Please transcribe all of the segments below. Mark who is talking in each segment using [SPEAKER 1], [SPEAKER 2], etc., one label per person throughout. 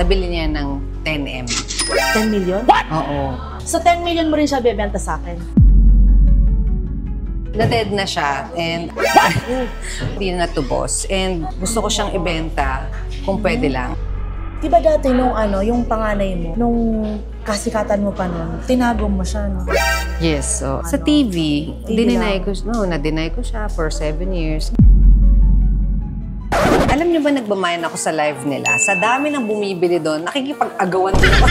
[SPEAKER 1] nabili niya ng 10M.
[SPEAKER 2] 10 million?
[SPEAKER 1] Oo.
[SPEAKER 2] So 10 million mo rin siya bebenta sa akin?
[SPEAKER 1] Na-dead na siya and hindi na natubos. And gusto ko siyang ibenta kung pwede lang.
[SPEAKER 2] Diba dati nung yung panganay mo, nung kasikatan mo pa nun, tinago mo siya, no?
[SPEAKER 1] Yes, so sa TV, na-deny ko siya for 7 years. Alam niyo ba, nagmamayan ako sa live nila. Sa dami ng bumibili doon, nakikipag-agawan din ako.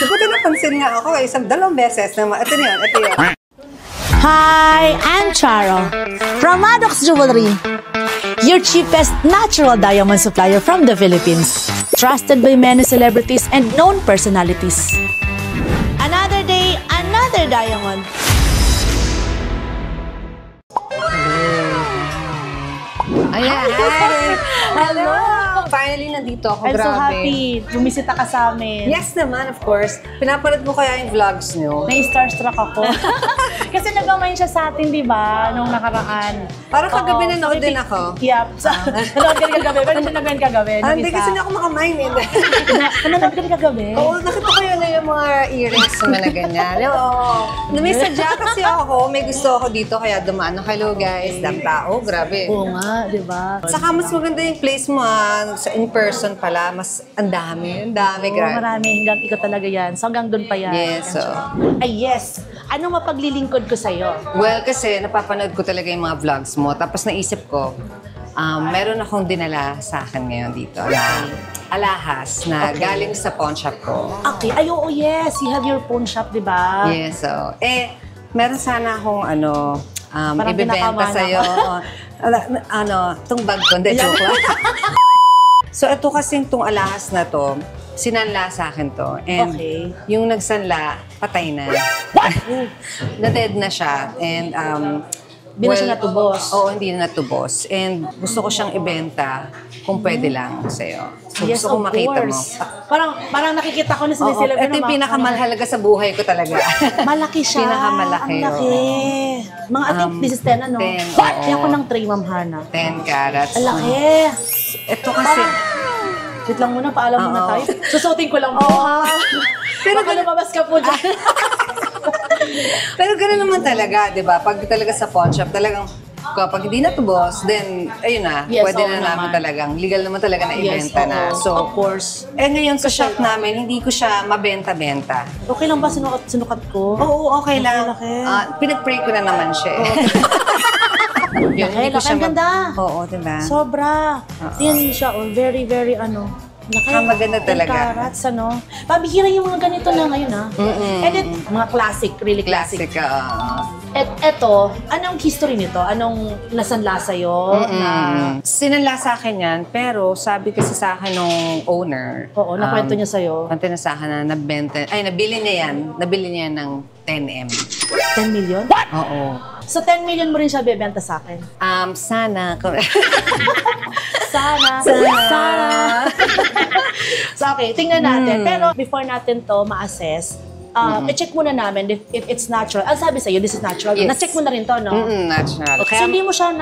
[SPEAKER 1] Buti napansin nga ako isang 2 beses na ito yun.
[SPEAKER 2] Hi, I'm Charo from Maddox Jewelry, your cheapest natural diamond supplier from the Philippines. Trusted by many celebrities and known personalities. Another day, another diamond.
[SPEAKER 1] Ayan! Hello! Finally, nandito ako.
[SPEAKER 2] I'm
[SPEAKER 1] Grabe.
[SPEAKER 2] so happy. Bumisita ka sa amin.
[SPEAKER 1] Yes naman, of course. Pinapanood mo kaya yung vlogs nyo?
[SPEAKER 2] Na-starstruck ako. Kasi nag-amayin siya sa atin, di ba? Nung nakaraan.
[SPEAKER 1] Parang kagabi nanood din ako.
[SPEAKER 2] Yep. Nanood ka rin kagabi. Pero siya nag-win kagabi.
[SPEAKER 1] Hindi kasi na ako makamain eh.
[SPEAKER 2] Nanood ka rin kagabi?
[SPEAKER 1] Oo, nakita ko yun na yung mga earrings naman na ganyan. Oo. May sadya kasi ako. May gusto ako dito kaya dumaan. Hello guys, dam tao. Grabe.
[SPEAKER 2] Oo nga, di ba?
[SPEAKER 1] Saka mas maganda yung place mo sa in-person pala. Mas ang dami, grabe.
[SPEAKER 2] Marami. Hanggang ikaw talaga yan. So hanggang doon pa yan.
[SPEAKER 1] Yes, so.
[SPEAKER 2] Ay, yes. Anong mapaglilingkod ko sa'yo?
[SPEAKER 1] Well, kasi napapanood ko talaga yung mga vlogs mo. Tapos naisip ko, meron akong dinala sa akin ngayon dito na alahas na galing sa pawn shop ko.
[SPEAKER 2] Okay. Ay, oo, yes. You have your pawn shop, di ba?
[SPEAKER 1] Yes, so. Meron sana akong
[SPEAKER 2] Parang
[SPEAKER 1] ibibenta sa'yo. Itong bag ko. Hindi, joke lang. So, ito kasing itong alahas na to, sinanla sa akin to. And yung nagsanla, patay na. Na-dead na siya. And,
[SPEAKER 2] Hindi na siya natubos.
[SPEAKER 1] Oo, hindi na natubos. And gusto ko siyang ibenta kung pwede lang sa'yo. So,
[SPEAKER 2] Yes,
[SPEAKER 1] gusto ko
[SPEAKER 2] of
[SPEAKER 1] makita
[SPEAKER 2] course.
[SPEAKER 1] mo.
[SPEAKER 2] Parang nakikita ko na sila.
[SPEAKER 1] Ito yung pinakamahalaga sa buhay ko talaga.
[SPEAKER 2] Malaki siya.
[SPEAKER 1] Pinakamalaki.
[SPEAKER 2] Ang laki. Mga I think this is 10, ano?
[SPEAKER 1] 10,
[SPEAKER 2] Kaya ako ng 3, Ma'am Hana.
[SPEAKER 1] 10 carats.
[SPEAKER 2] Ang laki.
[SPEAKER 1] Ito kasi...
[SPEAKER 2] Wait lang muna, paalam muna tayo. Susutin ko lang po. Pero baka lumabas ka po dyan.
[SPEAKER 1] Pero gano'n naman talaga, di ba? Pag talaga sa pawn shop, talagang kapag hindi natubos, then, ayun na, pwede na naman talagang, legal naman talaga na ibenta na. So,
[SPEAKER 2] of course.
[SPEAKER 1] Ngayon sa shop namin, hindi ko siya mabenta-benta.
[SPEAKER 2] Okay lang ba sinukat ko?
[SPEAKER 1] Oo, okay lang. Pinag-pray ko na naman siya eh.
[SPEAKER 2] Laki, ang ganda.
[SPEAKER 1] Oo, diba?
[SPEAKER 2] Sobra. Yan siya, very, very laki.
[SPEAKER 1] Maganda talaga.
[SPEAKER 2] 10 carats, Pabihira yung mga ganito na ngayon, And it, mga classic, really classic. At eto, anong history nito? Anong nasanla sa'yo?
[SPEAKER 1] Sinanla sa akin yan, pero sabi kasi sa akin nung owner.
[SPEAKER 2] Oo, nakwento niya sa'yo.
[SPEAKER 1] Kwento na sa akin na nabili niya yan ng 10M.
[SPEAKER 2] 10 million?
[SPEAKER 1] Oo.
[SPEAKER 2] So 10 million mo rin siya bebenta sa akin?
[SPEAKER 1] Sana.
[SPEAKER 2] Sana. So okay, tingnan natin. Pero before natin to ma-assess, i-check muna namin if it's natural. Ang sabi sa'yo, this is natural.
[SPEAKER 1] Yes.
[SPEAKER 2] Na-check mo na rin to, no?
[SPEAKER 1] Natural.
[SPEAKER 2] Okay. So hindi mo siya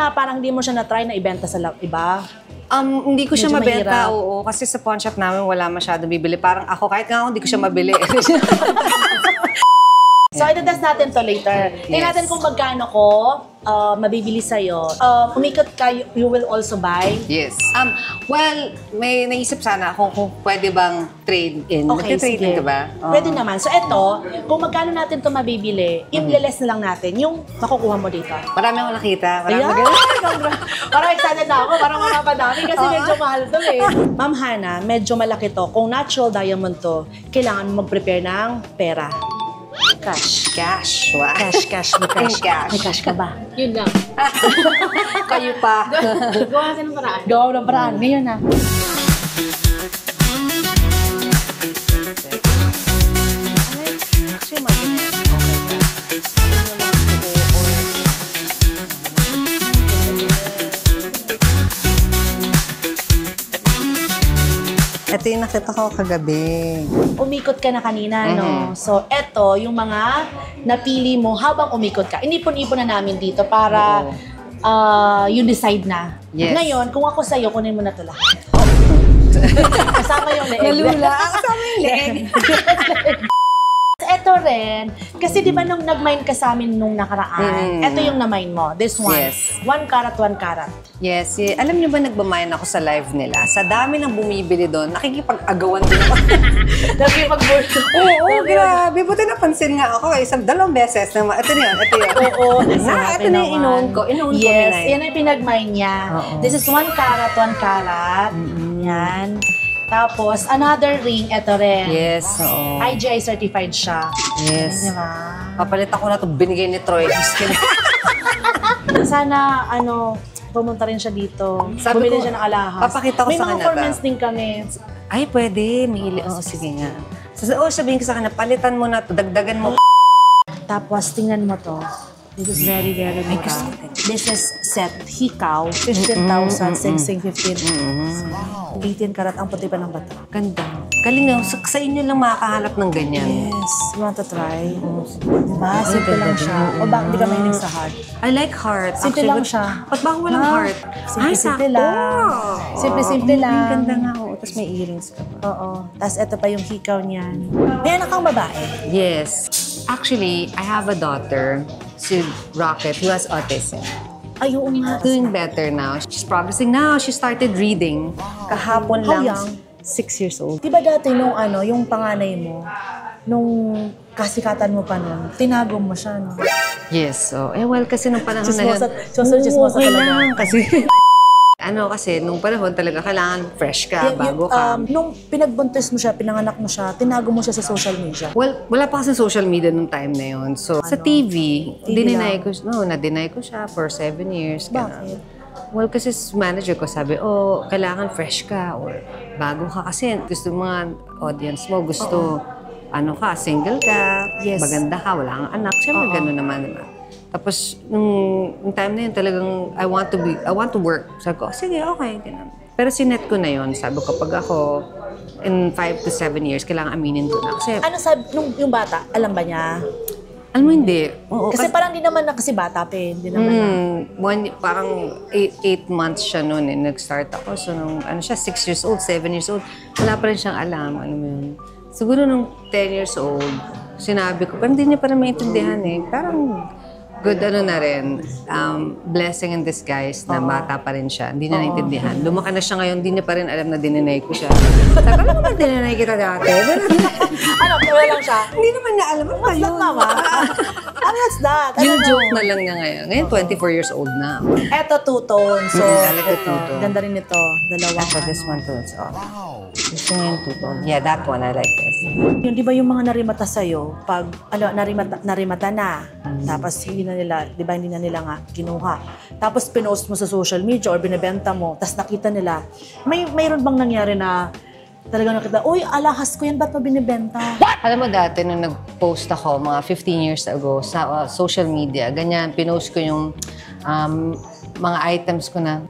[SPEAKER 2] na-try na ibenta sa iba?
[SPEAKER 1] Hindi ko siya
[SPEAKER 2] Medyo
[SPEAKER 1] mabenta,
[SPEAKER 2] mahirap.
[SPEAKER 1] oo. Kasi sa pawn shop namin, wala masyado bibili. Parang ako, kahit nga ako, hindi ko siya mabili.
[SPEAKER 2] So, i-test natin to later. Tingnan natin kung magkano ko mabibili sa'yo. Umikot ka, you will also buy?
[SPEAKER 1] Yes. Well, may naisip sana ako kung pwede bang trade-in.
[SPEAKER 2] Okay,
[SPEAKER 1] Nagtitrade
[SPEAKER 2] sige.
[SPEAKER 1] ka ba?
[SPEAKER 2] Pwede naman. So, eto, kung magkano natin to mabibili, i-less na lang natin yung makukuha mo dito.
[SPEAKER 1] Marami akong nakita.
[SPEAKER 2] Parang excited na ako. Parang mapapadami kasi medyo mahal to eh. Ma'am Hana, medyo malaki to. Kung natural diamond to, kailangan mo mag-prepare ng pera. Cash.
[SPEAKER 1] Wow.
[SPEAKER 2] Cash. May cash. May cash ka ba?
[SPEAKER 3] Yun lang.
[SPEAKER 1] Kayo pa.
[SPEAKER 3] Gawa ka ng paraan.
[SPEAKER 2] Gawa ng paraan. Ngayon na.
[SPEAKER 1] Ito yung nakita ko kagabi.
[SPEAKER 2] Umikot ka na kanina, no? So, eto, yung mga napili mo habang umikot ka. Inipon-ipon na namin dito para you decide na.
[SPEAKER 1] Yes.
[SPEAKER 2] Ngayon, kung ako sa'yo, kunin mo na ito lahat. Kasama
[SPEAKER 1] Lula. Kasama yung leg.
[SPEAKER 2] Ito rin, kasi di ba nung nag-mine ka sa amin nung nakaraan, ito yung na-mine mo, this one.
[SPEAKER 1] Yes.
[SPEAKER 2] 1 carat, 1 carat.
[SPEAKER 1] Yes. Alam niyo ba nagmamine ako sa live nila? Sa dami ng bumibili doon, nakikipag-agawan din ako.
[SPEAKER 2] Nakipag-burst.
[SPEAKER 1] Oo, grabe. Buti napansin nga ako. Isang 2 beses. Ito na yun, ito yun.
[SPEAKER 2] Oo.
[SPEAKER 1] Ito na yung inoon ko.
[SPEAKER 2] Yes, yan ang pinag-mine niya. This is 1 carat, 1 carat. Yan. Tapos, another ring, ito rin.
[SPEAKER 1] Yes, oo.
[SPEAKER 2] IGI certified siya.
[SPEAKER 1] Yes.
[SPEAKER 2] Di ba?
[SPEAKER 1] Papalit ako na ito. Binigay ni Troy.
[SPEAKER 2] Sana, pumunta rin siya dito.
[SPEAKER 1] Sabi
[SPEAKER 2] Bumili
[SPEAKER 1] ko,
[SPEAKER 2] siya ng alahas.
[SPEAKER 1] papakita ko
[SPEAKER 2] may
[SPEAKER 1] sa
[SPEAKER 2] mga
[SPEAKER 1] kanya
[SPEAKER 2] formats din kami.
[SPEAKER 1] Ay, pwede. Sige nga. Sabihin ko sa kanya, palitan mo na ito. Dagdagan mo.
[SPEAKER 2] Tapos, tingnan mo to. This is very, very mura. This is set hikaw, 15,000, singsing 15. 18 karat ang puti pa ng bato.
[SPEAKER 1] Ganda. Galing na. Sa inyo lang makakahanap ng ganyan.
[SPEAKER 2] Yes. You want to try? Diba? Simple lang siya. O bakit di ka mahilig sa heart?
[SPEAKER 1] I like heart.
[SPEAKER 2] Simple lang siya.
[SPEAKER 1] Ba't ba walang heart?
[SPEAKER 2] Simple lang. Simple lang.
[SPEAKER 1] Ang ganda nga. Tapos may earrings ka pa.
[SPEAKER 2] Oo. Tapos ito pa yung hikaw niyan. May anak kang babae?
[SPEAKER 1] Yes. Actually, I have a daughter, si Rocket, who has autism.
[SPEAKER 2] Ay, oo nga.
[SPEAKER 1] Doing better now. She's progressing now. She started reading. Kahapon
[SPEAKER 2] How
[SPEAKER 1] lang.
[SPEAKER 2] young?
[SPEAKER 1] 6 years old.
[SPEAKER 2] Diba dati nung yung panganay mo, nung kasikatan mo pa nun, tinago mo siya, no?
[SPEAKER 1] Yes. So, well, kasi nung panahon na yun.
[SPEAKER 2] Chismosa
[SPEAKER 1] okay
[SPEAKER 2] talaga.
[SPEAKER 1] lang kasi. Kasi nung panahon talaga kailangan fresh ka, bago ka.
[SPEAKER 2] Nung pinagbuntis mo siya, pinanganak mo siya, tinago mo siya sa social media.
[SPEAKER 1] Well, wala pa kasi social media nung time na yun. So, sa TV, na-deny ko siya for 7 years.
[SPEAKER 2] Bakit?
[SPEAKER 1] Well, kasi manager ko sabi, kailangan fresh ka or bago ka. Kasi gusto mga audience mo, gusto, single ka, maganda ka, wala kang anak. Siyempre, gano'n naman, diba? Tapos, nung time na yun, talagang, I want to work. Sabi ko, sige, okay. Ganun. Pero sinet ko na yun. Sabi ko, pag ako, in 5 to 7 years, kailangan aminin ko na. Kasi,
[SPEAKER 2] Ano sabi, yung bata, alam ba niya?
[SPEAKER 1] alam mo, hindi. Oo,
[SPEAKER 2] Kasi parang di naman na kasi bata pa eh. Hindi naman na.
[SPEAKER 1] Parang 8 months siya noon eh. Nag-start ako. So, nung 6 years old, 7 years old, wala pa rin siyang alam. Ano mo yun. Siguro nung 10 years old, sinabi ko, pero hindi niya pa rin maintindihan eh. Parang, good na rin, blessing in disguise na bata pa rin siya. Hindi na naintindihan. Lumaki na siya ngayon, hindi niya pa rin alam na dininay ko siya. Sabi ko, ano naman dininay kita dati?
[SPEAKER 2] Wala lang siya.
[SPEAKER 1] Hindi naman niya alam. Ano ba yun?
[SPEAKER 2] Mama? What's that?
[SPEAKER 1] Yung joke na lang niya ngayon. Ngayon, 24 years old na.
[SPEAKER 2] Eto, two-tone. So,
[SPEAKER 1] I like the two-tone.
[SPEAKER 2] ganda rin ito. Dalawa.
[SPEAKER 1] Ito, this one too. Gusto niya yung two-tone. Yeah, that one. I like this.
[SPEAKER 2] Yung di ba yung mga narimata sa'yo, pag narimata na, tapos hindi na nila, di ba hindi na nila nga kinuha. Tapos pinost mo sa social media or binibenta mo, tapos nakita nila, mayroon bang nangyari na talagang nakita, uy, alahas ko yan, ba't mo binibenta?
[SPEAKER 1] Alam mo dati, nung nag-post ako, mga 15 years ago, sa social media, ganyan, pinost ko yung mga items ko na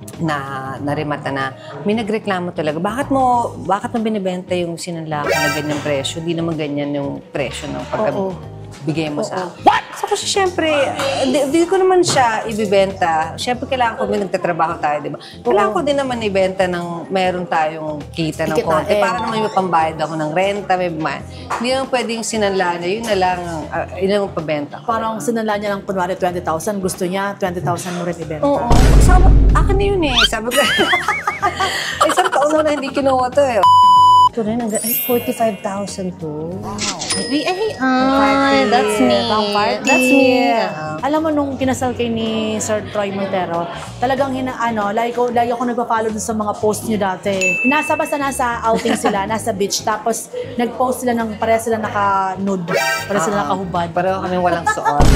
[SPEAKER 1] narimata na, may nagreklamo talaga, bakit mo binibenta yung sinanla ko na ganyang presyo? Di naman ganyan yung presyo ng pagkabigay mo sa akin. Tapos siyempre, di ko naman siya ibibenta. Siyempre, kailangan ko, may nagtatrabaho tayo, di ba? Kailangan ko din naman ibenta ng meron tayong kita ng konti. Para naman may pambayad ako ng renta, hindi naman pwedeng sinanla niya, yun na lang, yun ang pabenta ko.
[SPEAKER 2] Parang sinala niya lang kunwari 20,000, gusto niya 20,000 mo rin ibenta.
[SPEAKER 1] Oo. Akin na yun eh. Sabi ko, isang taon mo na hindi kinuha to eh. Ito rin, 45,000 to. Ay, that's me. That's me.
[SPEAKER 2] Alam mo, nung kinasal kay ni Sir Troy Montero, talagang lagi ako nagpa-follow dun sa mga post niyo dati. Nasa outing sila, nasa beach, tapos nag-post sila pareha sila naka-nude, pareha sila nakahubad.
[SPEAKER 1] Pareho kami walang suot.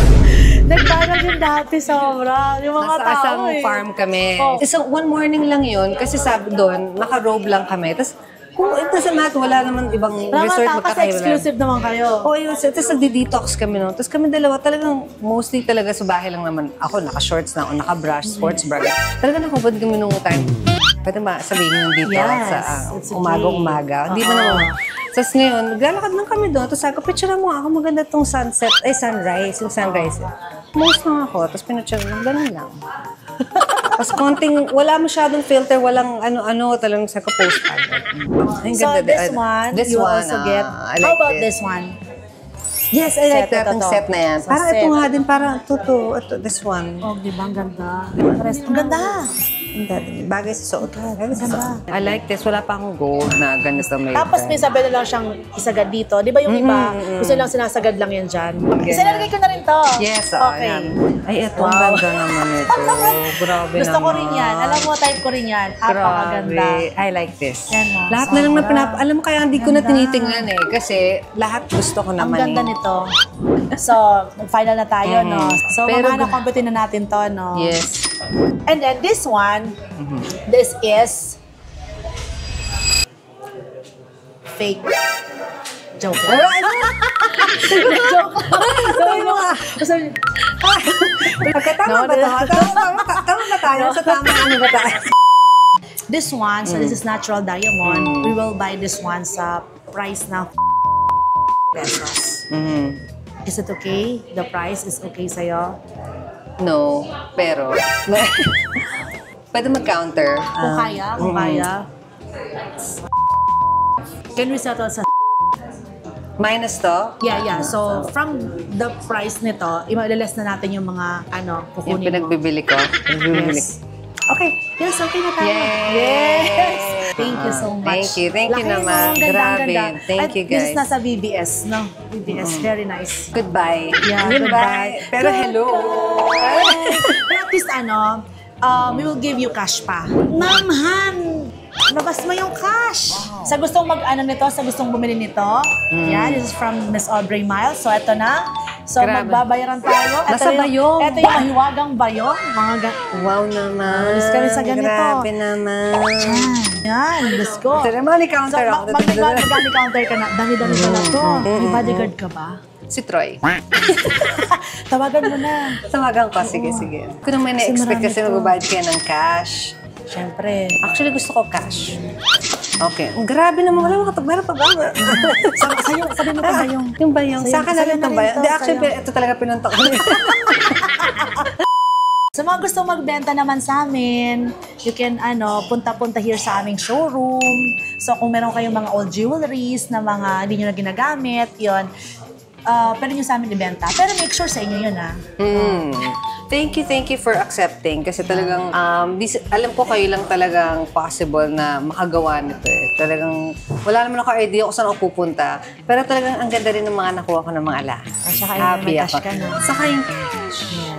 [SPEAKER 2] Nag-viral din dati sobra. Yung mga
[SPEAKER 1] Nasa
[SPEAKER 2] tao
[SPEAKER 1] isang farm kami. So, one morning lang yun, kasi sabi doon, naka-robe lang kami. Tapos, kung ito sa mat, wala naman ibang resort
[SPEAKER 2] kasi exclusive naman kayo.
[SPEAKER 1] Oo, yun. Tapos nagdi-detox kami noon. Tapos kami dalawa talagang mostly talaga sa bahay lang naman. Ako naka-shorts na ako, naka-brush, sports bra. Talaga nakubad kami nung time. Pwede ba sabihin yung dito sa umaga-umaga? Hindi mo naman. Tapos ngayon, naglalakad lang kami doon. Tapos sabi ko, picture mo ako, maganda tong sunrise. Yung sunrise. Most lang ako. Tapos pinuture lang, ganun lang. Tapos konting, wala masyadong filter, walang ano-ano, talagang sa postcard.
[SPEAKER 2] So this one, you also get.
[SPEAKER 1] I like
[SPEAKER 2] How about this one?
[SPEAKER 1] Yes, I like
[SPEAKER 2] Set,
[SPEAKER 1] that. Ang
[SPEAKER 2] ito.
[SPEAKER 1] set na yan.
[SPEAKER 2] So,
[SPEAKER 1] Parang
[SPEAKER 2] set.
[SPEAKER 1] ito nga din, parang ito, this one.
[SPEAKER 2] Oh, di ba? Ang ganda. Ang ganda.
[SPEAKER 1] Bagay sa suot. Bagay sa
[SPEAKER 2] Ganda.
[SPEAKER 1] suot. I like this. Wala pa akong gold na ganito may...
[SPEAKER 2] Tapos may sabi na lang siyang isagad dito. Di ba yung iba, gusto lang sinasagad lang yan dyan. Isa nalagay ko na rin to.
[SPEAKER 1] Yes,
[SPEAKER 2] Okay.
[SPEAKER 1] yan. Ay, ito, ang ganda naman ito. Grabe
[SPEAKER 2] Gusto ko
[SPEAKER 1] naman.
[SPEAKER 2] rin yan. Alam mo, type ko rin yan. Apakaganda.
[SPEAKER 1] Grabe. I like this.
[SPEAKER 2] Yan, oh.
[SPEAKER 1] Lahat na lang na
[SPEAKER 2] Sobra.
[SPEAKER 1] alam mo kaya hindi ko na tinitingnan eh. Kasi lahat gusto ko
[SPEAKER 2] Ang
[SPEAKER 1] naman
[SPEAKER 2] ganda
[SPEAKER 1] eh.
[SPEAKER 2] nito. So, mag-final na tayo, no? So,
[SPEAKER 1] Pero-
[SPEAKER 2] mamana-compete na natin to, no?
[SPEAKER 1] Yes.
[SPEAKER 2] And then this one, this is fake. Joke. Joke. Sabi mo nga. Sabi
[SPEAKER 1] Tama ba ito? Tama ba tayo? Sa tama ano ba tayo?
[SPEAKER 2] This one, so this is natural diamond. We will buy this one sa price na pesos. Is it okay? The price is okay sa'yo?
[SPEAKER 1] No, pero... Pwede mag-counter.
[SPEAKER 2] Kung kaya, kung kaya. Can we settle sa...
[SPEAKER 1] Minus to?
[SPEAKER 2] Yeah. So, from the price nito, i-less na natin yung mga,
[SPEAKER 1] Yung
[SPEAKER 2] kukunin mo.
[SPEAKER 1] pinagbibili ko. Pinagbibili.
[SPEAKER 2] Yes. Okay. Yes, okay na tayo.
[SPEAKER 1] Yay!
[SPEAKER 2] Yes! Thank you so much.
[SPEAKER 1] Thank you
[SPEAKER 2] Laki
[SPEAKER 1] naman.
[SPEAKER 2] mo, ang ganda, ang
[SPEAKER 1] Grabe.
[SPEAKER 2] ganda.
[SPEAKER 1] Thank
[SPEAKER 2] At
[SPEAKER 1] you,
[SPEAKER 2] this is
[SPEAKER 1] guys.
[SPEAKER 2] nasa BBS, no? BBS, very nice.
[SPEAKER 1] Goodbye.
[SPEAKER 2] Yeah,
[SPEAKER 1] Goodbye. Pero hello.
[SPEAKER 2] Pero at least we will give you cash pa. Ma'am Han, labas mo yung cash. Sa gustong nito, sa gustong bumili nito. Yeah, this is from Miss Aubrey Miles. So, eto na. So,
[SPEAKER 1] Grabe.
[SPEAKER 2] magbabayaran tayo.
[SPEAKER 1] Nasa bayong.
[SPEAKER 2] Ito yung mahiwagang bayong.
[SPEAKER 1] Wow naman.
[SPEAKER 2] Alis kami sa ganito.
[SPEAKER 1] Grabe naman.
[SPEAKER 2] Yan, let's go.
[SPEAKER 1] Ito naman,
[SPEAKER 2] So,
[SPEAKER 1] i-counter ako.
[SPEAKER 2] mag-counter ka na. Dami-dami pala to. May bodyguard ka ba?
[SPEAKER 1] Si Troy.
[SPEAKER 2] Tawagan mo na.
[SPEAKER 1] Tawagan ko. Sige. Ko naman na-expect
[SPEAKER 2] marami
[SPEAKER 1] kasi
[SPEAKER 2] to.
[SPEAKER 1] magbabayad kayo ng cash.
[SPEAKER 2] Siyempre.
[SPEAKER 1] Actually, gusto ko cash. Okay. Grabe naman. Wala mga meron pa ba?
[SPEAKER 2] Sa'yo, sabi mo pa bayong.
[SPEAKER 1] Yung bayong.
[SPEAKER 2] Sa'yo-
[SPEAKER 1] Sa akin na
[SPEAKER 2] sa'yo
[SPEAKER 1] rin
[SPEAKER 2] na
[SPEAKER 1] itong
[SPEAKER 2] rin
[SPEAKER 1] bayong.
[SPEAKER 2] to,
[SPEAKER 1] Hindi, actually,
[SPEAKER 2] sa'yo.
[SPEAKER 1] ito talaga pinunta ko.
[SPEAKER 2] Sa mga gusto magbenta naman sa amin, you can punta-punta here sa aming showroom. So kung meron kayong mga old jewelries na mga hindi nyo na ginagamit, yun, pwede nyo sa amin ibenta. Pero make sure sa inyo yun, ha?
[SPEAKER 1] Thank you for accepting. Kasi talagang, alam ko kayo lang talagang possible na makagawa nito eh. Talagang, wala naman ako idea kung saan ako pupunta. Pero talagang ang ganda rin ng mga nakuha ko ng mga alahas.
[SPEAKER 2] At saka yung may cash ka na.
[SPEAKER 1] Saka yung cash.
[SPEAKER 2] Yeah.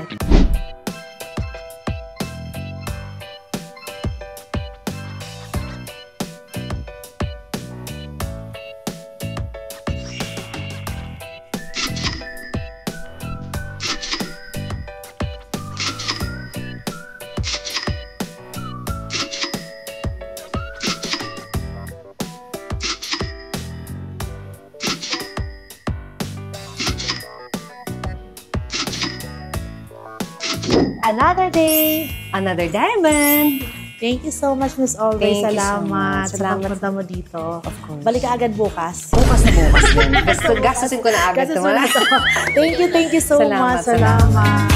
[SPEAKER 2] Another day.
[SPEAKER 1] Another diamond.
[SPEAKER 2] Thank you so much, Miss Aubrey.
[SPEAKER 1] Thank you so
[SPEAKER 2] Salamat.
[SPEAKER 1] much.
[SPEAKER 2] Sa
[SPEAKER 1] Salamat.
[SPEAKER 2] pagpunta mo dito.
[SPEAKER 1] Of course.
[SPEAKER 2] Balik ka agad bukas.
[SPEAKER 1] Bukas na bukas din. Gastusin ko na agad.
[SPEAKER 2] Thank you so much.
[SPEAKER 1] Salamat.